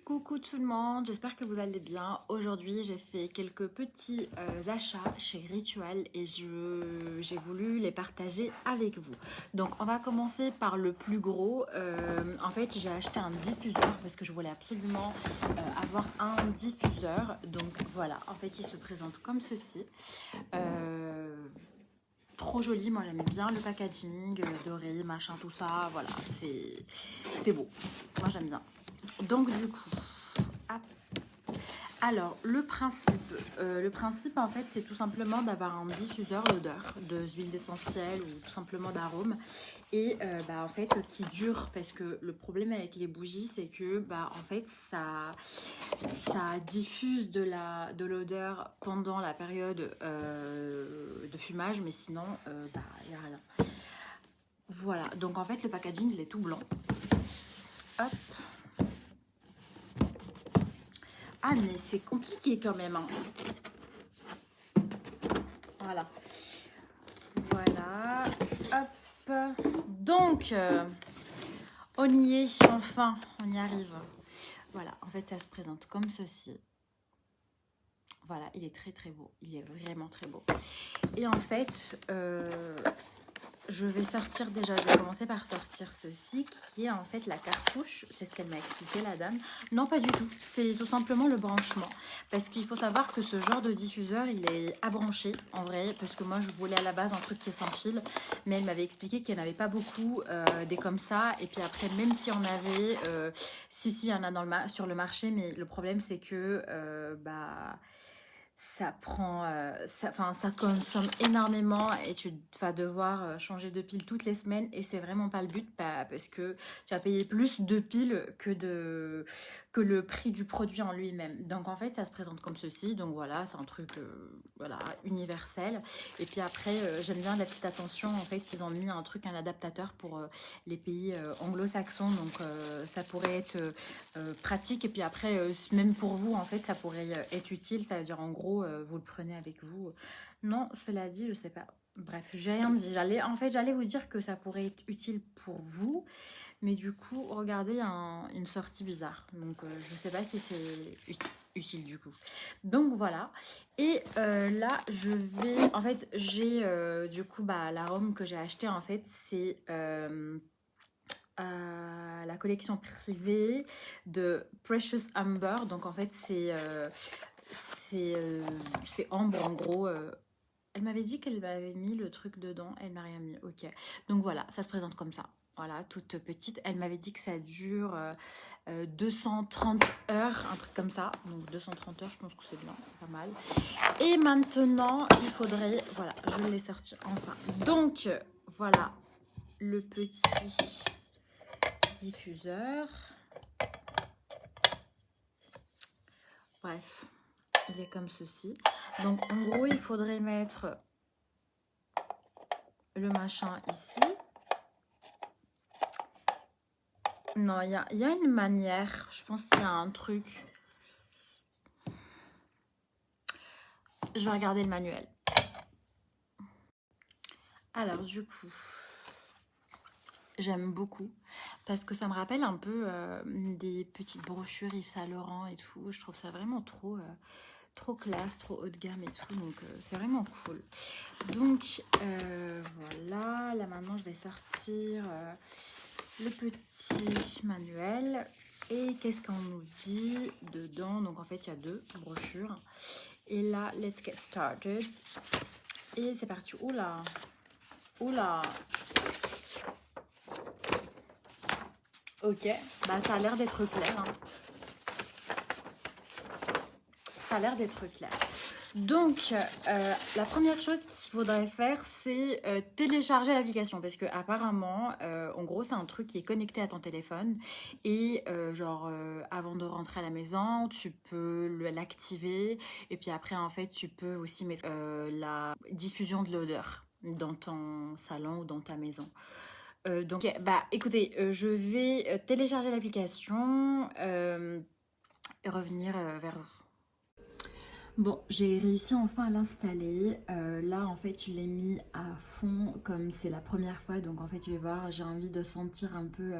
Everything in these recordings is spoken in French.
Coucou tout le monde, j'espère que vous allez bien. Aujourd'hui, j'ai fait quelques petits achats chez Ritual et j'ai voulu les partager avec vous. Donc, on va commencer par le plus gros. En fait, j'ai acheté un diffuseur parce que je voulais absolument avoir un diffuseur. Donc, voilà, en fait, il se présente comme ceci. Trop joli, moi j'aime bien le packaging, doré, machin, tout ça. Voilà, c'est beau. Moi j'aime bien. Donc, du coup... hop. Alors, le principe en fait, c'est tout simplement d'avoir un diffuseur d'odeur, de huiles essentielles ou tout simplement d'arômes. Et en fait, qui dure, parce que le problème avec les bougies, c'est que en fait, ça diffuse de l'odeur pendant la période de fumage, mais sinon, il n'y a rien. Voilà, donc en fait, le packaging, il est tout blanc. Hop. Ah, mais c'est compliqué quand même. Hein. Voilà. Voilà. Hop. Donc, on y est, enfin, on y arrive. Voilà, en fait, ça se présente comme ceci. Voilà, il est très très beau. Il est vraiment très beau. Et en fait, je vais commencer par sortir ceci qui est en fait la cartouche. C'est ce qu'elle m'a expliqué, la dame. Non, pas du tout. C'est tout simplement le branchement. Parce qu'il faut savoir que ce genre de diffuseur, il est à brancher en vrai. Parce que moi, je voulais à la base un truc qui est sans fil. Mais elle m'avait expliqué qu'il n'y en avait pas beaucoup des comme ça. Et puis après, même si on avait... si, il y en a sur le marché. Mais le problème, c'est que... ça prend, ça consomme énormément et tu vas devoir changer de pile toutes les semaines et c'est vraiment pas le but parce que tu vas payer plus de piles que le prix du produit en lui-même. Donc en fait, ça se présente comme ceci. Donc voilà, c'est un truc voilà, universel. Et puis après, j'aime bien la petite attention. En fait, ils ont mis un adaptateur pour les pays anglo-saxons. Donc ça pourrait être pratique. Et puis après, même pour vous, en fait, ça pourrait être utile. Ça veut dire en gros, vous le prenez avec vous. Non, cela dit, je sais pas. Bref, j'ai rien dit. J'allais vous dire que ça pourrait être utile pour vous. Mais du coup, regardez une sortie bizarre. Donc, je sais pas si c'est utile du coup. Donc, voilà. Et là, je vais... En fait, j'ai du coup, l'arôme que j'ai acheté, en fait, c'est... la collection privée de Precious Amber. Donc en fait c'est ambre en gros. Elle m'avait dit qu'elle m'avait mis le truc dedans, elle m'a rien mis. Ok, donc voilà, ça se présente comme ça. Voilà, toute petite. Elle m'avait dit que ça dure 230 heures, un truc comme ça. Donc 230 heures, je pense que c'est bien, c'est pas mal. Et maintenant, il faudrait... Voilà, je l'ai sorti enfin. Donc, voilà le petit diffuseur. Bref, il est comme ceci. Donc en gros, il faudrait mettre le machin ici. Non, il y a une manière. Je pense qu'il y a un truc. Je vais regarder le manuel. Alors du coup, j'aime beaucoup parce que ça me rappelle un peu des petites brochures Yves Saint Laurent et tout. Je trouve ça vraiment trop classe, trop haut de gamme et tout. Donc c'est vraiment cool. Donc voilà, là maintenant je vais sortir le petit manuel. Et qu'est-ce qu'on nous dit dedans? Donc en fait il y a deux brochures. Et là, let's get started. Et c'est parti. Oula, oula. Ok, ça a l'air d'être clair. Hein. Ça a l'air d'être clair. Donc, la première chose qu'il faudrait faire, c'est télécharger l'application. Parce que apparemment, en gros, c'est un truc qui est connecté à ton téléphone. Et avant de rentrer à la maison, tu peux l'activer. Et puis après, en fait, tu peux aussi mettre la diffusion de l'odeur dans ton salon ou dans ta maison. Donc, écoutez, je vais télécharger l'application et revenir vers vous. Bon, j'ai réussi enfin à l'installer. Là, en fait, je l'ai mis à fond comme c'est la première fois. Donc, en fait, je vais voir, j'ai envie de sentir un peu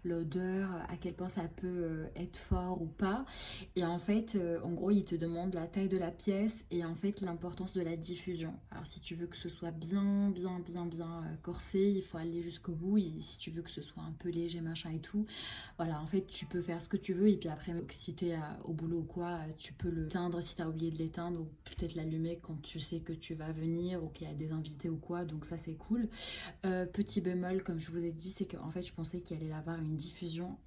l'odeur, à quel point ça peut être fort ou pas. Et en fait, en gros, il te demande la taille de la pièce et en fait, l'importance de la diffusion. Alors, si tu veux que ce soit bien corsé, il faut aller jusqu'au bout. Et si tu veux que ce soit un peu léger, machin et tout, voilà, en fait, tu peux faire ce que tu veux et puis après, si t'es au boulot ou quoi, tu peux le teindre si t'as oublié de l'éteindre ou peut-être l'allumer quand tu sais que tu vas venir ou qu'il y a des invités ou quoi, donc ça c'est cool. Petit bémol, comme je vous ai dit, c'est qu'en fait, je pensais qu'il allait y avoir une diffusion,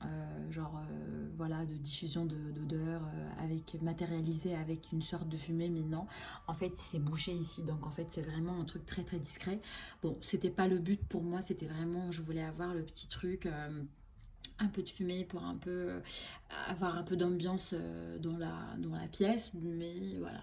voilà, de diffusion d'odeur avec matérialisée avec une sorte de fumée, mais non, en fait, c'est bouché ici, donc en fait, c'est vraiment un truc très très discret. Bon, c'était pas le but pour moi, c'était vraiment, je voulais avoir le petit truc. Un peu de fumée pour un peu avoir un peu d'ambiance dans la pièce, mais voilà,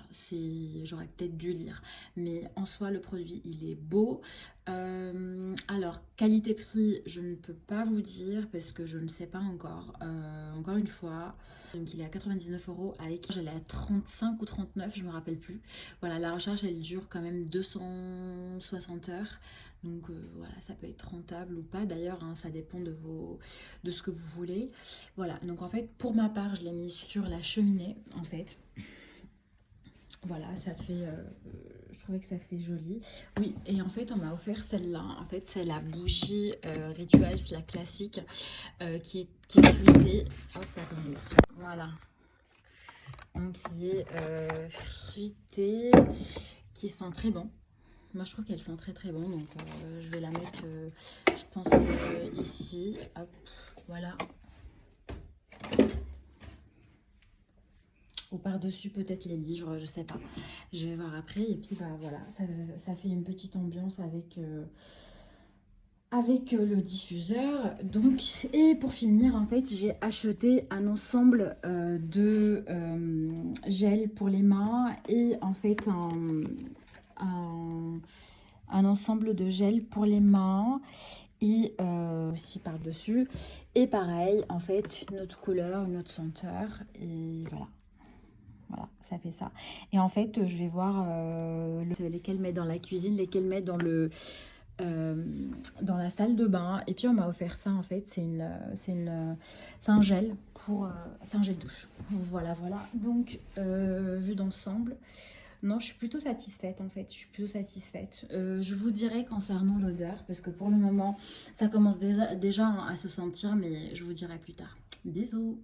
j'aurais peut-être dû lire, mais en soi le produit il est beau. Alors qualité prix je ne peux pas vous dire parce que je ne sais pas encore. Encore une fois, donc il est à 99 euros, avec elle est à 35 ou 39, je me rappelle plus. Voilà, la recherche elle dure quand même 260 heures, donc voilà, ça peut être rentable ou pas d'ailleurs, hein, ça dépend de ce que vous voulez. Voilà, donc en fait, pour ma part, je l'ai mis sur la cheminée, en fait. Voilà, ça fait... je trouvais que ça fait joli. Oui, et en fait, on m'a offert celle-là. En fait, c'est la bougie Rituals, la classique, qui est fruitée. Hop, attendez. Voilà. Donc, qui est fruitée, qui sent très bon. Moi, je trouve qu'elle sent très très bon. Donc, je vais la mettre, je pense, ici. Hop, voilà. Ou par-dessus peut-être les livres, je sais pas. Je vais voir après. Et puis bah voilà, ça fait une petite ambiance avec le diffuseur. Donc, et pour finir, en fait, j'ai acheté un ensemble de gel pour les mains et en fait un, un ensemble de gel pour les mains et aussi par-dessus. Et pareil, en fait, une autre couleur, une autre senteur. Et voilà. Voilà, ça fait ça. Et en fait, je vais voir lesquels mettre dans la cuisine, lesquels mettre euh, dans la salle de bain. Et puis, on m'a offert ça, en fait. C'est un gel c'est un gel douche. Voilà, voilà. Donc, vu d'ensemble, non, je suis plutôt satisfaite, en fait. Je suis plutôt satisfaite. Je vous dirai concernant l'odeur, parce que pour le moment, ça commence déjà à se sentir, mais je vous dirai plus tard. Bisous!